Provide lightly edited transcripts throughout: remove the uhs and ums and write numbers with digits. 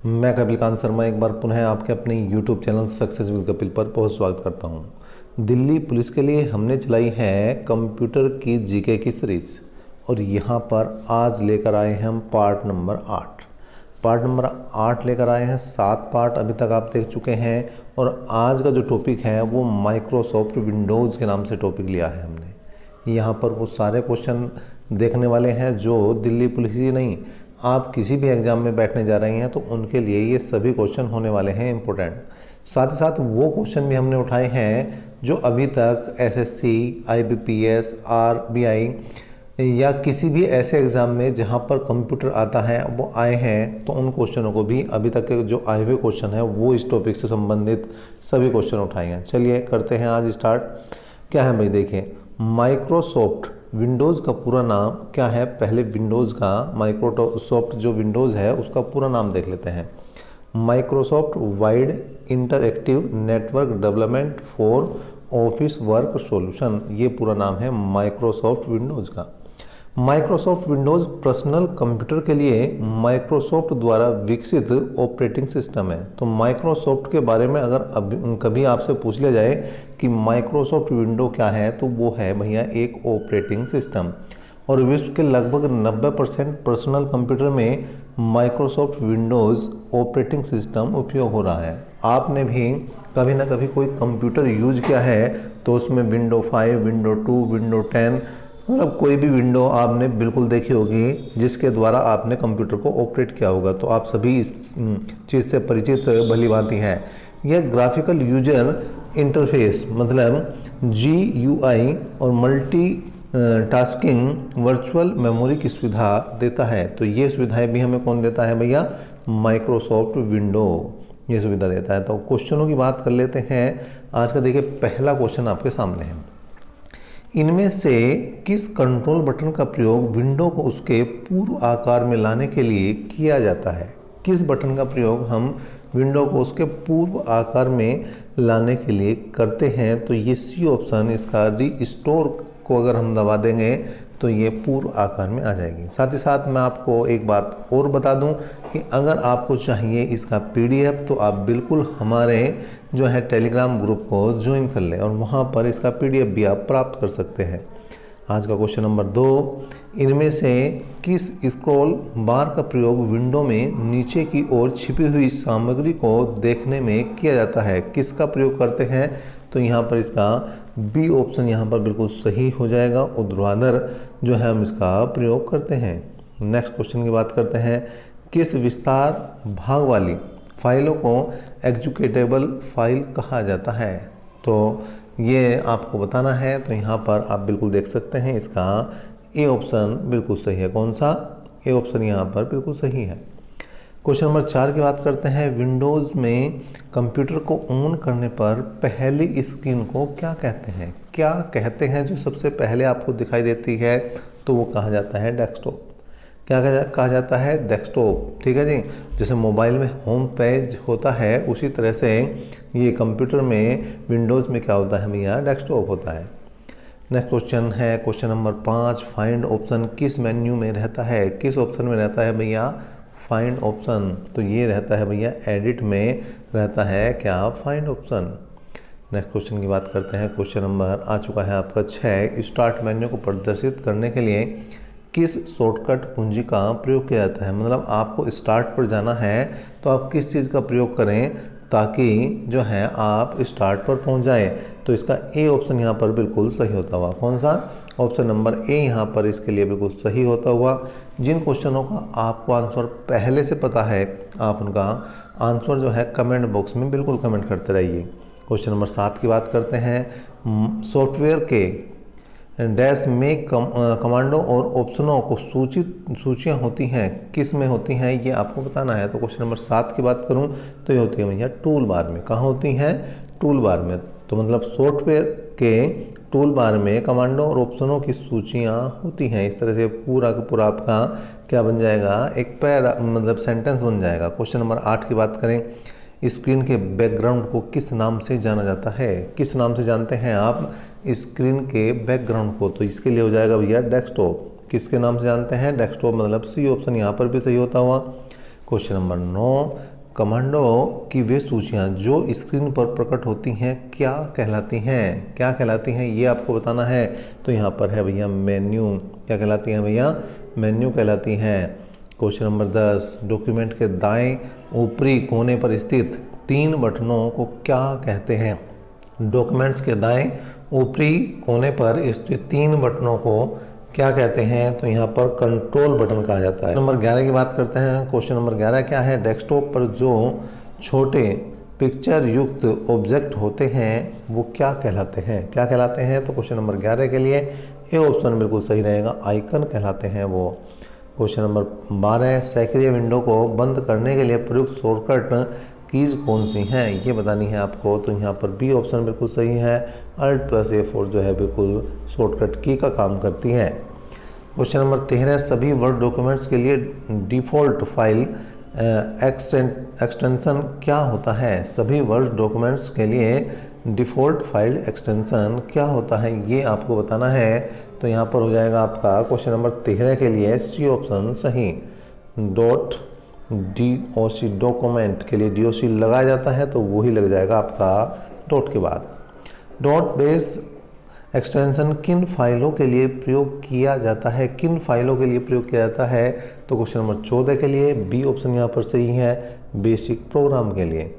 मैं कपिल कांत शर्मा एक बार पुनः आपके अपने YouTube channel success with Kapil पर बहुत स्वागत करता हूं। दिल्ली पुलिस के लिए हमने चलाई है कंप्यूटर की जीके की सीरीज और यहां पर आज लेकर आए हैं हम पार्ट नंबर 8। पार्ट नंबर 8 लेकर आए हैं। 7 पार्ट अभी तक आप देख चुके हैं और आज का जो टॉपिक है वो माइक्रोसॉफ्ट विंडोज़ के नाम से टॉपिक लिया है हमने। यहाँ पर वो सारे क्वेश्चन देखने वाले हैं जो दिल्ली पुलिस ही नहीं, आप किसी भी एग्ज़ाम में बैठने जा रहे हैं तो उनके लिए ये सभी क्वेश्चन होने वाले हैं इम्पोर्टेंट। साथ ही साथ वो क्वेश्चन भी हमने उठाए हैं जो अभी तक एसएससी, आईबीपीएस, आरबीआई या किसी भी ऐसे एग्ज़ाम में जहाँ पर कंप्यूटर आता है वो आए हैं, तो उन क्वेश्चनों को भी अभी तक के जो आए हुए क्वेश्चन है वो इस टॉपिक से संबंधित सभी क्वेश्चन उठाए हैं। चलिए करते हैं आज स्टार्ट। क्या है भाई, देखिए माइक्रोसॉफ्ट विंडोज़ का पूरा नाम क्या है। पहले विंडोज़ का माइक्रोसॉफ्ट जो विंडोज़ है उसका पूरा नाम देख लेते हैं। Microsoft wide interactive network development for office work solution, ये पूरा नाम है माइक्रोसॉफ्ट विंडोज़ का। माइक्रोसॉफ्ट विंडोज़ पर्सनल कंप्यूटर के लिए माइक्रोसॉफ्ट द्वारा विकसित ऑपरेटिंग सिस्टम है। तो माइक्रोसॉफ्ट के बारे में अगर कभी आपसे पूछ लिया जाए कि माइक्रोसॉफ्ट विंडो क्या है, तो वो है भैया एक ऑपरेटिंग सिस्टम। और विश्व के लगभग 90% पर्सनल कंप्यूटर में माइक्रोसॉफ्ट विंडोज़ ऑपरेटिंग सिस्टम उपयोग हो रहा है। आपने भी कभी ना कभी कोई कंप्यूटर यूज किया है तो उसमें विंडो 5, विंडो 2, विंडो 10, मतलब कोई भी विंडो आपने बिल्कुल देखी होगी जिसके द्वारा आपने कंप्यूटर को ऑपरेट किया होगा। तो आप सभी इस चीज़ से परिचित भली भांति हैं। यह ग्राफिकल यूजर इंटरफेस मतलब GUI और मल्टी टास्किंग वर्चुअल मेमोरी की सुविधा देता है। तो ये सुविधाएं भी हमें कौन देता है भैया? माइक्रोसॉफ्ट विंडो ये सुविधा देता है। तो क्वेश्चनों की बात कर लेते हैं आज का। देखिए पहला क्वेश्चन आपके सामने है, इनमें से किस कंट्रोल बटन का प्रयोग विंडो को उसके पूर्व आकार में लाने के लिए किया जाता है? किस बटन का प्रयोग हम विंडो को उसके पूर्व आकार में लाने के लिए करते हैं? तो ये सी ऑप्शन, इसका रीस्टोर को अगर हम दबा देंगे तो ये पूर्व आकार में आ जाएगी। साथ ही साथ मैं आपको एक बात और बता दूं कि अगर आपको चाहिए इसका PDF तो आप बिल्कुल हमारे जो है टेलीग्राम ग्रुप को ज्वाइन कर लें और वहाँ पर इसका PDF भी आप प्राप्त कर सकते हैं। आज का क्वेश्चन नंबर 2, इनमें से किस स्क्रॉल बार का प्रयोग विंडो में नीचे की ओर छिपी हुई सामग्री को देखने में किया जाता है? किसका प्रयोग करते हैं? तो यहाँ पर इसका बी ऑप्शन यहाँ पर बिल्कुल सही हो जाएगा। ऊर्ध्वाधर जो है हम इसका प्रयोग करते हैं। नेक्स्ट क्वेश्चन की बात करते हैं, किस विस्तार भाग वाली फाइलों को एग्जीक्यूटेबल फाइल कहा जाता है? तो ये आपको बताना है। तो यहाँ पर आप बिल्कुल देख सकते हैं इसका ए ऑप्शन बिल्कुल सही है। कौन सा? ए ऑप्शन यहाँ पर बिल्कुल सही है। क्वेश्चन नंबर 4 की बात करते हैं, विंडोज़ में कंप्यूटर को ऑन करने पर पहली स्क्रीन को क्या कहते हैं? क्या कहते हैं जो सबसे पहले आपको दिखाई देती है? तो वो कहा जाता है डेस्कटॉप। क्या कहा जाता है? डेस्कटॉप। ठीक है जी। जैसे मोबाइल में होम पेज होता है उसी तरह से ये कंप्यूटर में विंडोज़ में क्या होता है भैया? डेस्कटॉप होता है। नेक्स्ट क्वेश्चन है क्वेश्चन नंबर 5, फाइंड ऑप्शन किस मेन्यू में रहता है? किस ऑप्शन में रहता है भैया? Find option. तो ये रहता है भैया एडिट में रहता है क्या? Find option. नेक्स्ट क्वेश्चन की बात करते हैं। क्वेश्चन नंबर आ चुका है आपका 6, स्टार्ट मेन्यू को प्रदर्शित करने के लिए किस शॉर्टकट कुंजी का प्रयोग किया जाता है? मतलब आपको स्टार्ट पर जाना है तो आप किस चीज़ का प्रयोग करें ताकि जो है आप स्टार्ट पर पहुंच जाएं? तो इसका ए ऑप्शन यहाँ पर बिल्कुल सही होता हुआ। कौन सा? ऑप्शन नंबर ए यहाँ पर इसके लिए बिल्कुल सही होता हुआ। जिन क्वेश्चनों का आपको आंसर पहले से पता है आप उनका आंसर जो है कमेंट बॉक्स में बिल्कुल कमेंट करते रहिए। क्वेश्चन नंबर 7 की बात करते हैं, सॉफ्टवेयर के डैश में कमांडो और ऑप्शनों को सूचियाँ होती हैं, किस में होती हैं ये आपको बताना है। तो क्वेश्चन नंबर 7 की बात करूं तो ये होती है भैया टूल बार में। कहाँ होती हैं? टूल बार में। तो मतलब सॉफ्टवेयर के टूल बार में कमांडो और ऑप्शनों की सूचियाँ होती हैं। इस तरह से पूरा का पूरा आपका क्या बन जाएगा? एक पैरा मतलब सेंटेंस बन जाएगा। क्वेश्चन नंबर 8 की बात करें, स्क्रीन के बैकग्राउंड को किस नाम से जाना जाता है? किस नाम से जानते हैं आप स्क्रीन के बैकग्राउंड को? तो इसके लिए हो जाएगा भैया डेस्कटॉप। किसके नाम से जानते हैं? डेस्कटॉप। मतलब सी ऑप्शन यहाँ पर भी सही होता हुआ। क्वेश्चन नंबर 9, कमांडो की वे सूचियाँ जो स्क्रीन पर प्रकट होती हैं क्या कहलाती हैं? क्या कहलाती हैं ये आपको बताना है। तो यहाँ पर है भैया मेन्यू। क्या कहलाती हैं भैया? मेन्यू कहलाती हैं। क्वेश्चन नंबर 10, डॉक्यूमेंट के दाएं ऊपरी कोने पर स्थित 3 बटनों को क्या कहते हैं? डॉक्यूमेंट्स के दाएं ऊपरी कोने पर स्थित 3 बटनों को क्या कहते हैं? तो यहाँ पर कंट्रोल बटन कहा जाता है। नंबर 11 की बात करते हैं। क्वेश्चन नंबर 11 क्या है? डेस्कटॉप पर जो छोटे पिक्चर युक्त ऑब्जेक्ट होते हैं वो क्या कहलाते हैं? क्या कहलाते हैं? तो क्वेश्चन नंबर 11 के लिए ए ऑप्शन बिल्कुल सही रहेगा, आइकन कहलाते हैं वो। क्वेश्चन नंबर 12, सक्रिय विंडो को बंद करने के लिए प्रयुक्त शॉर्टकट कीज कौन सी हैं ये बतानी है आपको। तो यहाँ पर बी ऑप्शन बिल्कुल सही है, Alt+A4 जो है बिल्कुल शॉर्टकट की का काम करती है। क्वेश्चन नंबर 13, सभी वर्ड डॉक्यूमेंट्स के लिए डिफ़ॉल्ट फाइल एक्सटेंशन क्या होता है? सभी वर्ड डॉक्यूमेंट्स के लिए डिफ़ॉल्ट फाइल एक्सटेंशन क्या होता है ये आपको बताना है। तो यहाँ पर हो जाएगा आपका क्वेश्चन नंबर 13 के लिए सी ऑप्शन सही। DOC डॉक्यूमेंट के लिए DOC लगाया जाता है तो वही लग जाएगा आपका डॉट के बाद। डॉट बेस एक्सटेंशन किन फाइलों के लिए प्रयोग किया जाता है? किन फाइलों के लिए प्रयोग किया जाता है? तो क्वेश्चन नंबर 14 के लिए बी ऑप्शन यहाँ पर सही है, बेसिक प्रोग्राम के लिए।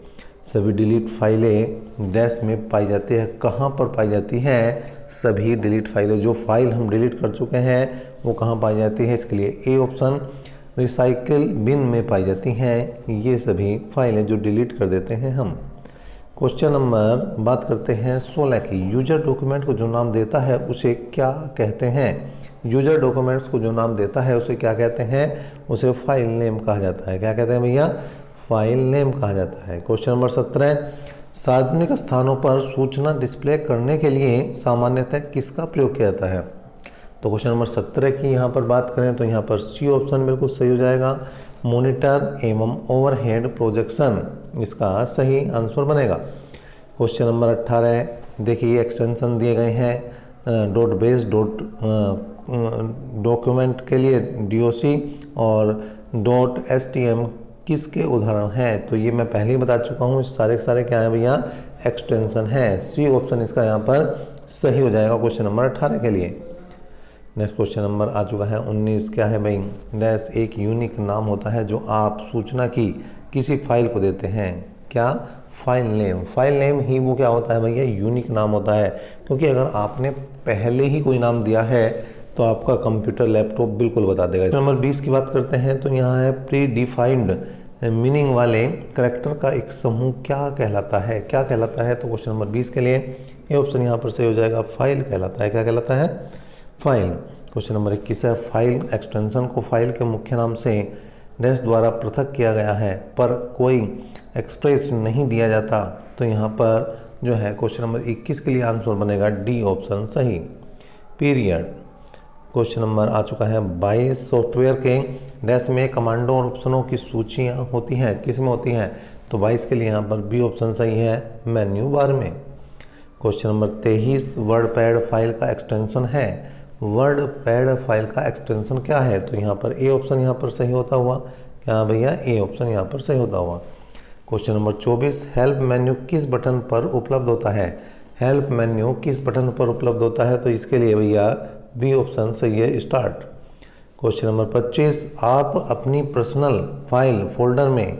सभी डिलीट फाइलें डैश में पाई जाती है, कहाँ पर पाई जाती हैं? सभी डिलीट फाइलें, जो फाइल हम डिलीट कर चुके हैं वो कहाँ पाई जाती है? इसके लिए ए ऑप्शन रिसाइकिल बिन में पाई जाती हैं ये सभी फाइलें जो डिलीट कर देते हैं हम। क्वेश्चन नंबर बात करते हैं 16 की। यूजर डॉक्यूमेंट को जो नाम देता है उसे क्या कहते हैं? यूजर डॉक्यूमेंट्स को जो नाम देता है उसे क्या कहते हैं? उसे फाइल नेम कहा जाता है। क्या कहते हैं भैया? फाइल नेम कहा जाता है। क्वेश्चन नंबर 17, सार्वजनिक स्थानों पर सूचना डिस्प्ले करने के लिए सामान्यतः किसका प्रयोग किया जाता है? तो क्वेश्चन नंबर 17 की यहाँ पर बात करें तो यहाँ पर सी ऑप्शन बिल्कुल सही हो जाएगा, मॉनिटर एवं ओवरहेड प्रोजेक्शन इसका सही आंसर बनेगा। क्वेश्चन नंबर 18, देखिए एक्सटेंशन दिए गए हैं डॉट बेस डॉक्यूमेंट के लिए DOC और .stm किसके उदाहरण हैं? तो ये मैं पहले ही बता चुका हूँ, सारे के सारे क्या है भैया? एक्सटेंशन है। सी ऑप्शन इसका यहाँ पर सही हो जाएगा क्वेश्चन नंबर 18 के लिए। नेक्स्ट क्वेश्चन नंबर आ चुका है 19, क्या है भाई? डैश एक यूनिक नाम होता है जो आप सूचना की किसी फाइल को देते हैं। क्या? File name. फाइल नेम ही वो क्या होता है भैया? यूनिक नाम होता है, क्योंकि अगर आपने पहले ही कोई नाम दिया है तो आपका कंप्यूटर लैपटॉप बिल्कुल बता देगा। नंबर 20 की बात करते हैं तो यहाँ है प्री डिफाइंड मीनिंग वाले करैक्टर का एक समूह क्या कहलाता है? क्या कहलाता है? तो क्वेश्चन नंबर 20 के लिए ए ऑप्शन यहाँ पर सही हो जाएगा, फाइल कहलाता है। क्या कहलाता है? फाइल। क्वेश्चन नंबर 21 है, फाइल एक्सटेंशन को फाइल के मुख्य नाम से डैश द्वारा पृथक किया गया है पर कोई एक्सप्रेस नहीं दिया जाता। तो यहाँ पर जो है क्वेश्चन नंबर 21 के लिए आंसर बनेगा डी ऑप्शन सही, पीरियड। क्वेश्चन नंबर आ चुका है 22, सॉफ्टवेयर के डैश में कमांडो और ऑप्शनों की सूचियाँ होती हैं, किस में होती हैं? तो 22 के लिए यहाँ पर बी ऑप्शन सही है, मेन्यू बार में। क्वेश्चन नंबर 23, वर्डपैड फाइल का एक्सटेंशन है। वर्डपैड फाइल का एक्सटेंशन क्या है? तो यहाँ पर ए ऑप्शन यहाँ पर सही होता हुआ, क्या भैया? ए ऑप्शन यहाँ पर सही होता हुआ। क्वेश्चन नंबर 24, हेल्प मेन्यू किस बटन पर उपलब्ध होता है? हेल्प मेन्यू किस बटन पर उपलब्ध होता है? तो इसके लिए भैया बी ऑप्शन सही है, स्टार्ट। क्वेश्चन नंबर 25, आप अपनी पर्सनल फाइल फोल्डर में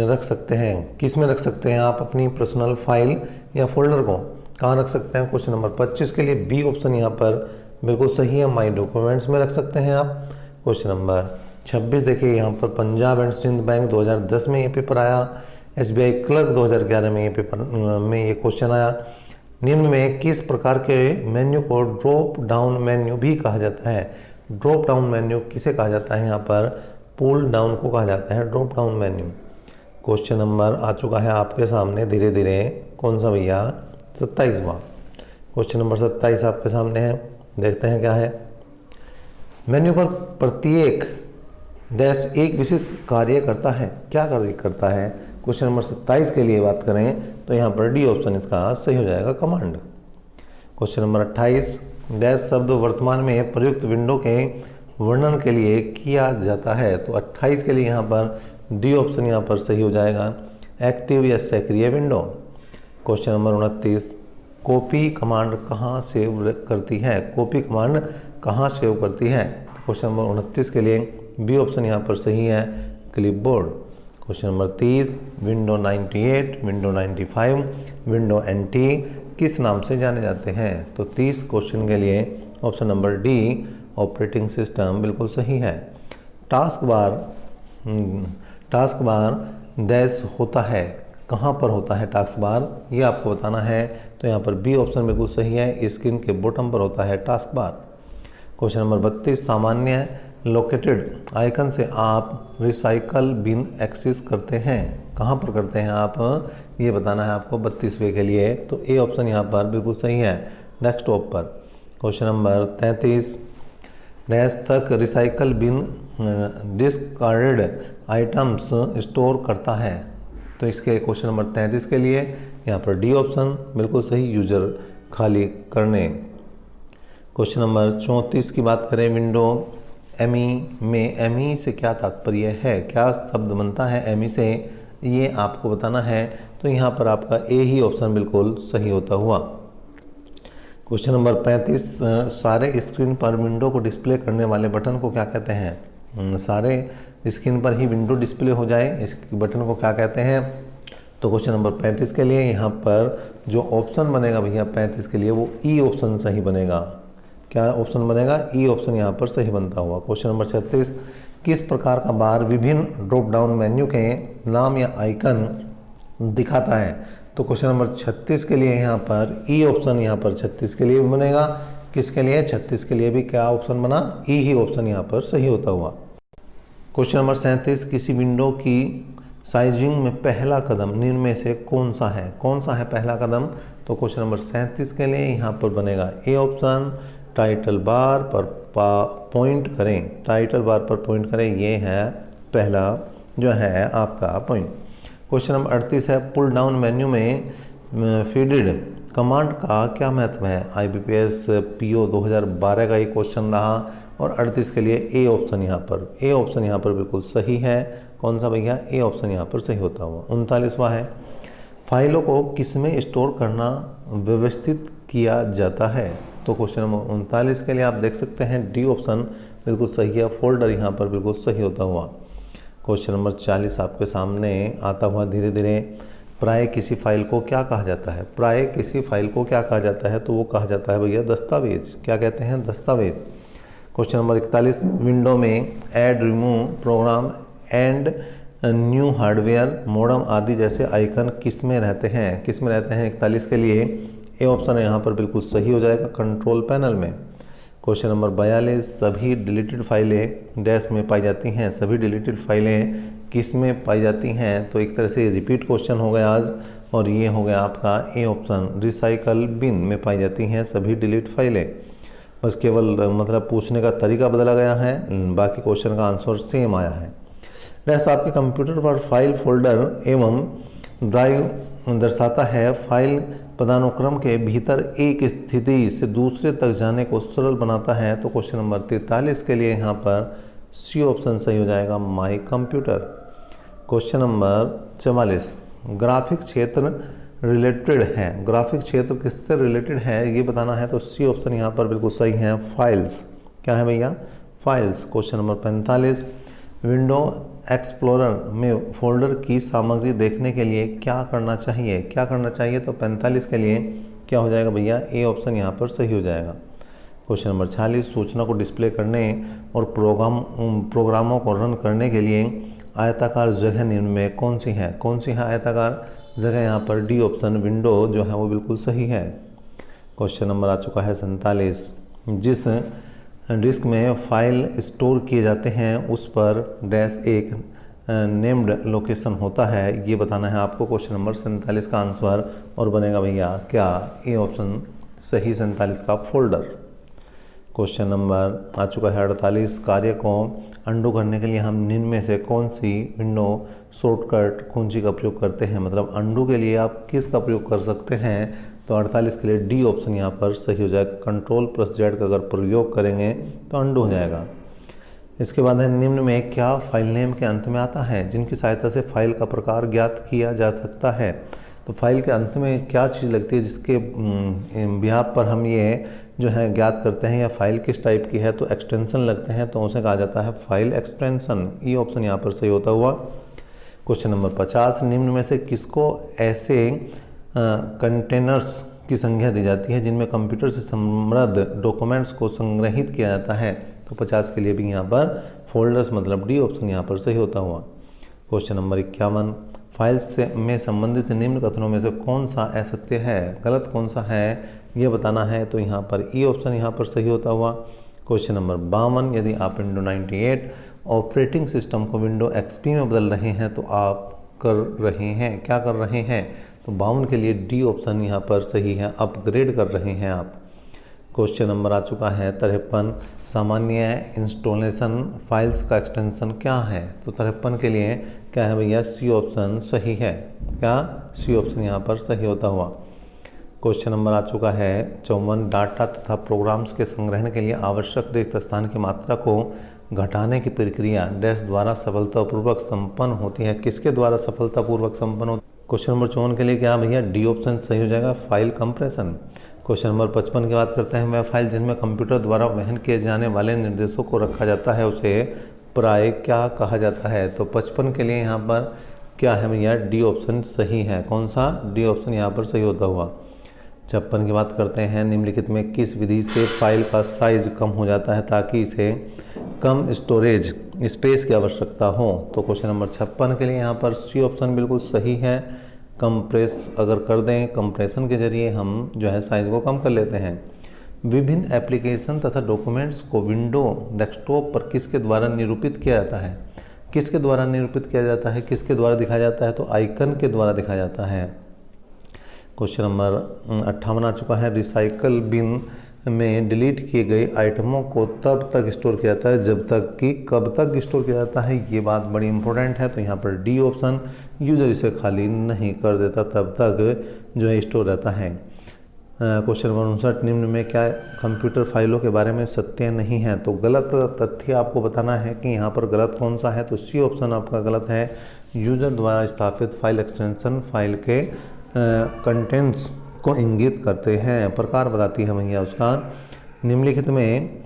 रख सकते हैं, किस में रख सकते हैं आप अपनी पर्सनल फाइल या फोल्डर को? कहाँ रख सकते हैं? क्वेश्चन नंबर 25 के लिए बी ऑप्शन यहाँ पर बिल्कुल सही है, माई डॉक्यूमेंट्स में रख सकते हैं आप। क्वेश्चन नंबर 26 देखिए यहाँ पर पंजाब एंड सिंध बैंक 2010 में ये पेपर आया, SBI क्लर्क 2011 में ये पेपर में ये क्वेश्चन आया। निम्न में किस प्रकार के मेन्यू को ड्रॉप डाउन मेन्यू भी कहा जाता है? ड्रॉप डाउन मेन्यू किसे कहा जाता है? यहाँ पर पुल डाउन को कहा जाता है drop down menu. Question number आ चुका है आपके सामने धीरे धीरे, कौन सा भैया? 27वां। क्वेश्चन नंबर 27 आपके सामने है, देखते हैं क्या है। मेन्यू पर प्रत्येक डैश एक विशेष कार्य करता है, क्या कार्य करता है? क्वेश्चन नंबर 27 के लिए बात करें तो यहाँ पर डी ऑप्शन इसका सही हो जाएगा, कमांड। क्वेश्चन नंबर 28, डैश शब्द वर्तमान में प्रयुक्त विंडो के वर्णन के लिए किया जाता है। तो 28 के लिए यहाँ पर डी ऑप्शन यहाँ पर सही हो जाएगा, एक्टिव या सक्रिय window. Question number 29, copy command कहाँ सेव करती है? कॉपी कमांड कहाँ सेव करती है? तो क्वेश्चन नंबर 29 के लिए बी ऑप्शन यहाँ पर सही है, clipboard. Question number 30, window 98, window 95, window NT किस नाम से जाने जाते हैं? तो 30 क्वेश्चन के लिए option number D, operating system, बिल्कुल सही है। टास्क बार डैश होता है, कहाँ पर होता है टास्क बार, ये आपको बताना है। तो यहाँ पर बी ऑप्शन बिल्कुल सही है, स्क्रीन के बॉटम पर होता है टास्क बार। क्वेश्चन नंबर 32, सामान्य लोकेटेड आइकन से आप रिसाइकल बिन एक्सेस करते हैं, कहाँ पर करते हैं आप, ये बताना है आपको 32वें के लिए। तो ए ऑप्शन यहाँ पर बिल्कुल सही है, डेस्कटॉप पर। क्वेश्चन नंबर 33, डैश तक recycle bin discarded items store करता है। तो इसके क्वेश्चन नंबर 33 के लिए यहाँ पर डी ऑप्शन बिल्कुल सही, यूजर खाली करने। क्वेश्चन नंबर 34 की बात करें, विंडो एमई में एमई से क्या तात्पर्य है, क्या शब्द बनता है एमई से, ये आपको बताना है। तो यहाँ पर आपका ए ही ऑप्शन बिल्कुल सही होता हुआ। क्वेश्चन नंबर 35, सारे स्क्रीन पर विंडो को डिस्प्ले करने वाले बटन को क्या कहते हैं? सारे स्क्रीन पर ही विंडो डिस्प्ले हो जाए, इस बटन को क्या कहते हैं? तो क्वेश्चन नंबर 35 के लिए यहाँ पर जो ऑप्शन बनेगा भैया 35 के लिए वो ई ऑप्शन सही बनेगा। क्या ऑप्शन बनेगा? ई ऑप्शन यहाँ पर सही बनता हुआ। क्वेश्चन नंबर 36, किस प्रकार का बार विभिन्न ड्रॉप डाउन मेन्यू के नाम या आइकन दिखाता है? तो क्वेश्चन नंबर 36 के लिए यहाँ पर ई ऑप्शन यहाँ पर 36 के लिए भी बनेगा। किसके लिए? 36 के लिए भी क्या ऑप्शन बना? ई ही ऑप्शन यहाँ पर सही होता हुआ। क्वेश्चन नंबर 37, किसी विंडो की साइजिंग में पहला कदम निम्न में से कौन सा है? कौन सा है पहला कदम? तो क्वेश्चन नंबर 37 के लिए यहाँ पर बनेगा ए ऑप्शन, टाइटल बार पर पॉइंट करें, टाइटल बार पर पॉइंट करें, ये है पहला जो है आपका पॉइंट। क्वेश्चन नंबर 38 है, पुल डाउन मेन्यू में फीडेड कमांड का क्या महत्व है? IBPS PO 2012 का ये क्वेश्चन रहा। और 38 के लिए ए ऑप्शन यहाँ पर, ए ऑप्शन यहाँ पर बिल्कुल सही है। कौन सा भैया? ए ऑप्शन यहाँ पर सही होता हुआ। 39वां है, फाइलों को किसमें स्टोर करना व्यवस्थित किया जाता है? तो क्वेश्चन नंबर 39 के लिए आप देख सकते हैं डी ऑप्शन बिल्कुल सही है, फोल्डर यहाँ पर बिल्कुल सही होता हुआ। क्वेश्चन नंबर 40 आपके सामने आता हुआ धीरे धीरे, प्राय किसी फाइल को क्या कहा जाता है? प्राय किसी फाइल को क्या कहा जाता है? तो वो कहा जाता है भैया दस्तावेज। क्या कहते हैं? दस्तावेज। क्वेश्चन नंबर 41, विंडो में add, remove, program and new hardware, modem आदि जैसे आइकन किस में रहते हैं? किस में रहते हैं? 41 के लिए ए ऑप्शन यहाँ पर बिल्कुल सही हो जाएगा, कंट्रोल पैनल में। क्वेश्चन नंबर 42, सभी डिलीटेड फाइलें डैश में पाई जाती हैं। सभी डिलीटेड फाइलें किस में पाई जाती हैं? तो एक तरह से रिपीट क्वेश्चन हो गया आज, और ये हो गया आपका ए ऑप्शन, रिसाइकल बिन में पाई जाती हैं सभी डिलीट फाइलें। बस केवल मतलब पूछने का तरीका बदला गया है, बाकी क्वेश्चन का आंसर सेम आया है। डैश आपके कंप्यूटर पर फाइल, फोल्डर एवं ड्राइव दर्शाता है। फाइल पदानुक्रम के भीतर एक स्थिति से दूसरे तक जाने को सरल बनाता है। तो क्वेश्चन नंबर 43 के लिए यहाँ पर सी ऑप्शन सही हो जाएगा, my computer. Question number 44, graphic क्षेत्र रिलेटेड है। ग्राफिक क्षेत्र किससे रिलेटेड है ये बताना है। तो सी ऑप्शन यहाँ पर बिल्कुल सही है, फाइल्स। क्या है भैया? Files. Question number 45, window explorer में फोल्डर की सामग्री देखने के लिए क्या करना चाहिए? क्या करना चाहिए? तो 45 के लिए क्या हो जाएगा भैया? ए ऑप्शन यहाँ पर सही हो जाएगा। क्वेश्चन नंबर 46, सूचना को डिस्प्ले करने और प्रोग्रामों को रन करने के लिए आयताकार जगह निम्न में कौन सी है? कौन सी है आयताकार जगह? यहाँ पर डी ऑप्शन, विंडो जो है वो बिल्कुल सही है। क्वेश्चन नंबर आ चुका है 47, जिस डिस्क में फाइल स्टोर किए जाते हैं उस पर डैश एक नेम्ड लोकेशन होता है, ये बताना है आपको। क्वेश्चन नंबर 47 का आंसर और बनेगा भैया क्या? ए ऑप्शन सही, 47 का फोल्डर। क्वेश्चन नंबर आ चुका है 48, कार्य को अंडू करने के लिए हम निम्न में से कौन सी विंडो शॉर्टकट कुंजी का प्रयोग करते हैं? मतलब अंडू के लिए आप किसका प्रयोग कर सकते हैं? तो 48 के लिए डी ऑप्शन यहाँ पर सही हो जाएगा, कंट्रोल+Z का अगर प्रयोग करेंगे तो अंडू हो जाएगा। इसके बाद है निम्न में क्या फाइल नेम के अंत में आता है जिनकी सहायता से फाइल का प्रकार ज्ञात किया जा सकता है। तो फाइल के अंत में क्या चीज़ लगती है जिसके बिहाफ पर हम ये जो है ज्ञात करते हैं या फाइल किस टाइप की है, तो एक्सटेंशन लगते हैं, तो उसे कहा जाता है फाइल एक्सटेंशन। ई ऑप्शन यहाँ पर सही होता हुआ। क्वेश्चन नंबर 50, निम्न में से किसको ऐसे कंटेनर्स की संख्या दी जाती है जिनमें कंप्यूटर से समृद्ध डॉक्यूमेंट्स को संग्रहित किया जाता है। तो 50 के लिए भी यहाँ पर फोल्डर्स मतलब डी ऑप्शन यहाँ पर सही होता हुआ। क्वेश्चन नंबर 51, फाइल्स से में संबंधित निम्न कथनों में से कौन सा असत्य है, गलत कौन सा है ये बताना है। तो यहाँ पर ई ऑप्शन यहाँ पर सही होता हुआ। क्वेश्चन नंबर 52, यदि आप विंडो 98 ऑपरेटिंग सिस्टम को विंडो एक्सपी में बदल रहे हैं तो आप कर रहे हैं, क्या कर रहे हैं। तो 52 के लिए डी ऑप्शन यहाँ पर सही है, अपग्रेड कर रहे हैं आप। क्वेश्चन नंबर आ चुका है 53, सामान्य इंस्टॉलेशन फाइल्स का एक्सटेंशन क्या है। तो 53 के लिए क्या है भैया, सी ऑप्शन सही है। क्या, सी ऑप्शन यहाँ पर सही होता हुआ। क्वेश्चन नंबर आ चुका है 54, डाटा तथा प्रोग्राम्स के संग्रहण के लिए आवश्यक रिक्त स्थान की मात्रा को घटाने की प्रक्रिया डैश द्वारा सफलतापूर्वक संपन्न होती है। किसके द्वारा सफलतापूर्वक संपन्न होती है। क्वेश्चन नंबर 54 के लिए क्या भैया, डी ऑप्शन सही हो जाएगा, फाइल कंप्रेशन। क्वेश्चन नंबर 55 की बात करते हैं, वह फाइल जिनमें कंप्यूटर द्वारा वहन किए जाने वाले निर्देशों को रखा जाता है उसे प्राय क्या कहा जाता है। तो 55 के लिए यहाँ पर क्या है भैया, डी ऑप्शन सही है। कौन सा, डी ऑप्शन यहाँ पर सही होता हुआ। 56 की बात करते हैं, निम्नलिखित में किस विधि से फाइल का साइज कम हो जाता है ताकि इसे कम स्टोरेज स्पेस की आवश्यकता हो। तो क्वेश्चन नंबर 56 के लिए यहाँ पर सी ऑप्शन बिल्कुल सही है। कंप्रेस अगर कर दें, कंप्रेशन के जरिए हम जो है साइज को कम कर लेते हैं। विभिन्न एप्लीकेशन तथा डॉक्यूमेंट्स को विंडो डेस्कटॉप पर किसके द्वारा निरूपित किया जाता है। किसके द्वारा निरूपित किया जाता है, किसके द्वारा दिखाया जाता है। तो आइकन के द्वारा दिखाया जाता है। क्वेश्चन नंबर 58 आ चुका है, रिसाइकल बिन में डिलीट किए गए आइटमों को तब तक स्टोर किया जाता है जब तक कि कब तक स्टोर किया जाता है। ये बात बड़ी इंपॉर्टेंट है। तो यहाँ पर डी ऑप्शन, यूजर इसे खाली नहीं कर देता तब तक जो है स्टोर रहता है। क्वेश्चन नंबर 59, निम्न में क्या कंप्यूटर फाइलों के बारे में सत्य नहीं है। तो गलत तथ्य आपको बताना है कि यहाँ पर गलत कौन सा है। तो सी ऑप्शन आपका गलत है। यूजर द्वारा स्थापित फाइल एक्सटेंशन फाइल के कंटेंट्स को इंगित करते हैं, प्रकार बताती है भैया उसका। निम्नलिखित में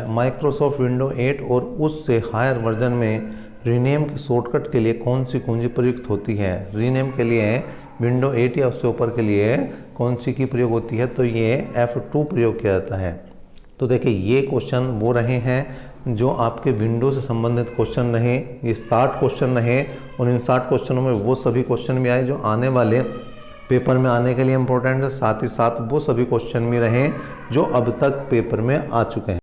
माइक्रोसॉफ्ट विंडो 8 और उससे हायर वर्जन में रीनेम के शॉर्टकट के लिए कौन सी कुंजी प्रयुक्त होती है। रीनेम के लिए विंडो 8 या उससे ऊपर के लिए कौन सी की प्रयोग होती है। तो ये F2 प्रयोग किया जाता है। तो देखिए ये क्वेश्चन वो रहे हैं जो आपके विंडो से संबंधित क्वेश्चन रहे। ये 60 क्वेश्चन रहे और इन 60 क्वेश्चनों में वो सभी क्वेश्चन भी आए जो आने वाले पेपर में आने के लिए इम्पोर्टेंट है। साथ ही साथ वो सभी क्वेश्चन भी रहे जो अब तक पेपर में आ चुके हैं।